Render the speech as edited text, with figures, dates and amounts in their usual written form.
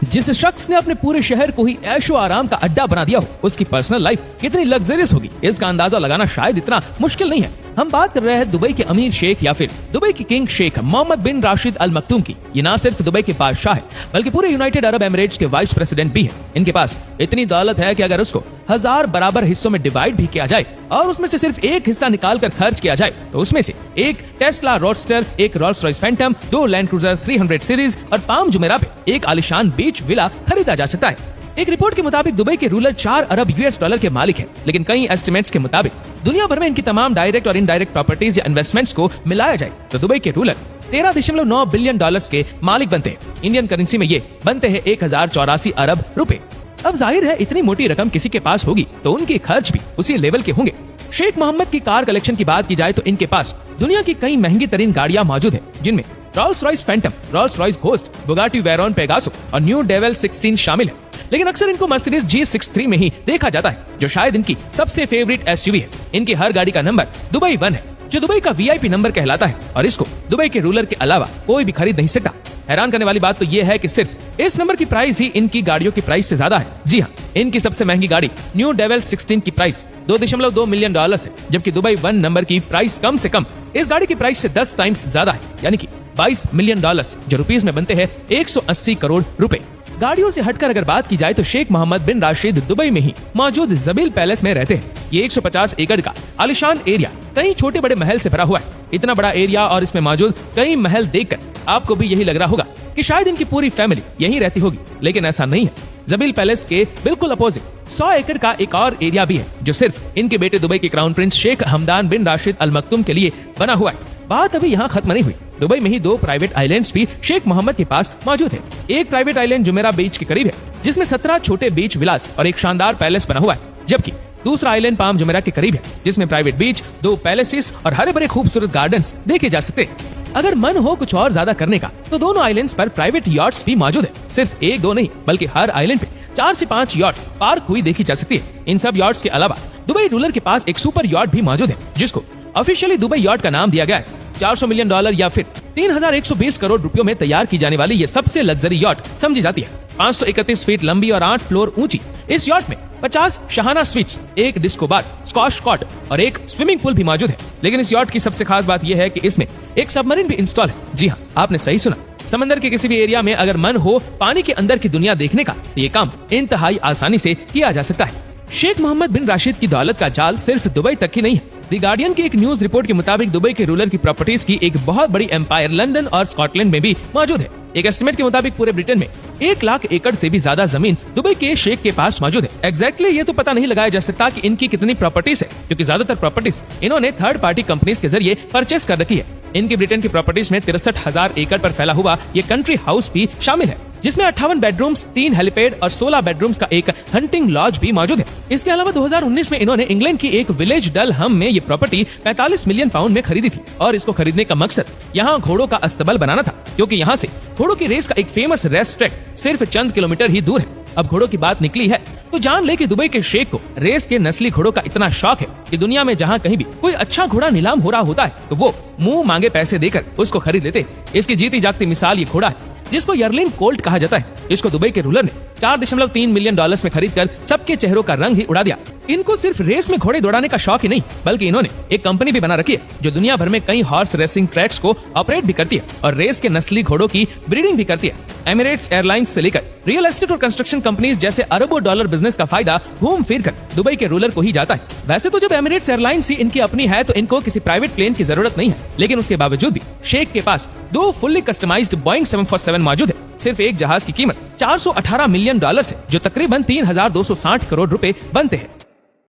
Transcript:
जिस शख्स ने अपने पूरे शहर को ही ऐशो आराम का अड्डा बना दिया हो, उसकी पर्सनल लाइफ कितनी लग्जरियस होगी, इसका अंदाजा लगाना शायद इतना मुश्किल नहीं है। हम बात कर रहे हैं दुबई के अमीर शेख या फिर दुबई के किंग शेख मोहम्मद बिन राशिद अल मक्तूम की। ये ना सिर्फ दुबई के बादशाह है बल्कि पूरे यूनाइटेड अरब एमिरेट्स के वाइस प्रेसिडेंट भी है। इनके पास इतनी दौलत है कि अगर उसको 1000 बराबर हिस्सों में डिवाइड भी किया जाए और उसमें से सिर्फ एक हिस्सा निकाल कर खर्च किया जाए तो उसमें से एक टेस्ला रोडस्टर, एक roles Royce Phantom, 2 land cruiser 300 series और पाम जुमेरा पे एक आलिशान बीच विला खरीदा जा सकता है। एक रिपोर्ट के मुताबिक दुबई के रूलर 4 अरब यूएस डॉलर के मालिक हैं, लेकिन कई एस्टिमेट्स के मुताबिक दुनिया भर में इनकी तमाम डायरेक्ट और इनडायरेक्ट प्रॉपर्टीज या इन्वेस्टमेंट्स को मिलाया जाए तो दुबई के रूलर 13.9 बिलियन डॉलर्स के मालिक बनते हैं। इंडियन करेंसी में ये बनते हैं 1084 अरब रुपए। अब जाहिर है इतनी मोटी रकम किसी के पास होगी तो उनके खर्च भी उसी लेवल के होंगे। शेख मोहम्मद की कार कलेक्शन की बात की जाए तो इनके पास दुनिया की कई महंगी तरीन गाड़ियां मौजूद है, जिनमें Rolls Royce Phantom, Rolls Royce Ghost, Bugatti Veyron Pegaso और न्यू डेविल 16 शामिल है। लेकिन अक्सर इनको मर्सिडीज G63 में ही देखा जाता है, जो शायद इनकी सबसे फेवरेट एसयूवी है। इनकी हर गाड़ी का नंबर दुबई 1 है, जो दुबई का वीआईपी नंबर कहलाता है और इसको दुबई के रूलर के अलावा कोई भी खरीद नहीं सकता। हैरान करने वाली बात तो ये है कि सिर्फ इस नंबर की प्राइस ही इनकी गाड़ियों की प्राइस से ज्यादा है। जी हाँ, इनकी सबसे महंगी गाड़ी न्यू डेविल 16 की प्राइस 2.2 मिलियन डॉलर है, जबकि दुबई 1 नंबर की प्राइस कम से कम इस गाड़ी की प्राइस से 10 टाइम्स ज्यादा है, यानी कि 22 मिलियन डॉलर, जो रुपीस में बनते हैं 180 करोड़ रुपए। गाड़ियों से हटकर अगर बात की जाए तो शेख मोहम्मद बिन राशिद दुबई में ही मौजूद जबील पैलेस में रहते हैं। ये 150 एकड़ का आलिशान एरिया कई छोटे बड़े महल से भरा हुआ है। इतना बड़ा एरिया और इसमें मौजूद कई महल देखकर आपको भी यही लग रहा होगा कि शायद इनकी पूरी फैमिली यहीं रहती होगी, लेकिन ऐसा नहीं है। जबील पैलेस के बिल्कुल अपोजिट 100 एकड़ का एक और एरिया भी है, जो सिर्फ इनके बेटे दुबई के क्राउन प्रिंस शेख हमदान बिन राशिद अल मक्तूम के लिए बना हुआ है। बात अभी यहाँ खत्म नहीं हुई। दुबई में ही 2 प्राइवेट आइलैंड्स भी शेख मोहम्मद के पास मौजूद है। एक प्राइवेट आइलैंड जुमेरा बीच के करीब है, जिसमें 17 छोटे बीच विलास और एक शानदार पैलेस बना हुआ है, जबकि दूसरा आइलैंड पाम जुमेरा के करीब है, जिसमें प्राइवेट बीच, 2 पैलेसेस और हरे भरे खूबसूरत गार्डन्स देखे जा सकते हैं। अगर मन हो कुछ और ज्यादा करने का तो दोनों आइलैंड्स पर प्राइवेट यॉट्स भी मौजूद है। सिर्फ 1-2 नहीं बल्कि हर आइलैंड पे 4 से 5 यॉट्स पार्क हुई देखी जा सकती है। इन सब यॉट्स के अलावा दुबई रूलर के पास एक सुपर यॉट भी मौजूद है, जिसको ऑफिशियली दुबई यॉट का नाम दिया गया है। 400 मिलियन डॉलर या फिर 3120 करोड़ रुपयों में तैयार की जाने वाली ये सबसे लग्जरी यॉट समझी जाती है। 531 फीट लंबी और 8 फ्लोर ऊंची इस यॉट में 50 शहाना स्वीट्स, एक डिस्को बार, स्क्वॉश कॉर्ट और एक स्विमिंग पूल भी मौजूद है। लेकिन इस यॉट की सबसे खास बात यह है कि इसमें एक सबमरीन भी इंस्टॉल है। जी हाँ, आपने सही सुना। समंदर के किसी भी एरिया में अगर मन हो पानी के अंदर की दुनिया देखने का तो ये काम इंतहाई आसानी से किया जा सकता है। शेख मोहम्मद बिन राशिद की दौलत का जाल सिर्फ दुबई तक ही नहीं है। द गार्डियन की एक न्यूज रिपोर्ट के मुताबिक दुबई के रूलर की प्रॉपर्टीज की एक बहुत बड़ी एम्पायर लंदन और स्कॉटलैंड में भी मौजूद है। एक एस्टिमेट के मुताबिक पूरे ब्रिटेन में 1 लाख एकड़ से भी ज्यादा जमीन दुबई के शेख के पास मौजूद है। एग्जैक्टली ये तो पता नहीं लगाया जा सकता कि इनकी कितनी प्रॉपर्टीज है, क्योंकि ज्यादातर प्रॉपर्टीज इन्होंने थर्ड पार्टी कंपनीज के जरिए परचेस कर रखी है। इनकी ब्रिटेन की प्रॉपर्टीज में 63,000 एकड़ पर फैला हुआ ये कंट्री हाउस भी शामिल है, जिसमें 58 बेडरूम्स, 3 हेलीपैड और 16 बेडरूम्स का एक हंटिंग लॉज भी मौजूद है। इसके अलावा 2019 में इन्होंने इंग्लैंड की एक विलेज डलहम में ये प्रॉपर्टी 45 मिलियन पाउंड में खरीदी थी और इसको खरीदने का मकसद यहाँ घोड़ों का अस्तबल बनाना था, क्योंकि यहाँ से घोड़ों की रेस का एक फेमस रेस ट्रैक सिर्फ चंद किलोमीटर ही दूर है। अब घोड़ों की बात निकली है तो जान ले कि दुबई के शेख को रेस के नस्ली घोड़ों का इतना शौक है कि दुनिया में जहाँ कहीं भी कोई अच्छा घोड़ा नीलाम हो रहा होता है तो वो मुंह मांगे पैसे देकर उसको खरीद लेते। इसकी जीती जागती मिसाल ये घोड़ा है, जिसको यर्लिन कोल्ट कहा जाता है। इसको दुबई के रूलर ने 4.3 मिलियन डॉलर में खरीदकर सबके चेहरों का रंग ही उड़ा दिया। इनको सिर्फ रेस में घोड़े दौड़ाने का शौक ही नहीं, बल्कि इन्होंने एक कंपनी भी बना रखी है जो दुनिया भर में कई हॉर्स रेसिंग ट्रैक्स को ऑपरेट भी करती है और रेस के नस्ली घोड़ों की ब्रीडिंग भी करती है। एमिरेट्स एयरलाइंस से लेकर रियल एस्टेट और कंस्ट्रक्शन कंपनीज जैसे अरबों डॉलर बिजनेस का फायदा घूम फिर कर दुबई के रूलर को ही जाता है। वैसे तो जब एमिरेट्स एयरलाइंस ही इनकी अपनी है तो इनको किसी प्राइवेट प्लेन की जरूरत नहीं है, लेकिन उसके बावजूद भी शेख के पास 2 फुल्ली कस्टमाइज्ड बोइंग 747 मौजूद है। सिर्फ एक जहाज की कीमत 418 मिलियन डॉलर है, जो तकरीबन 3,260 करोड़ रुपए बनते हैं।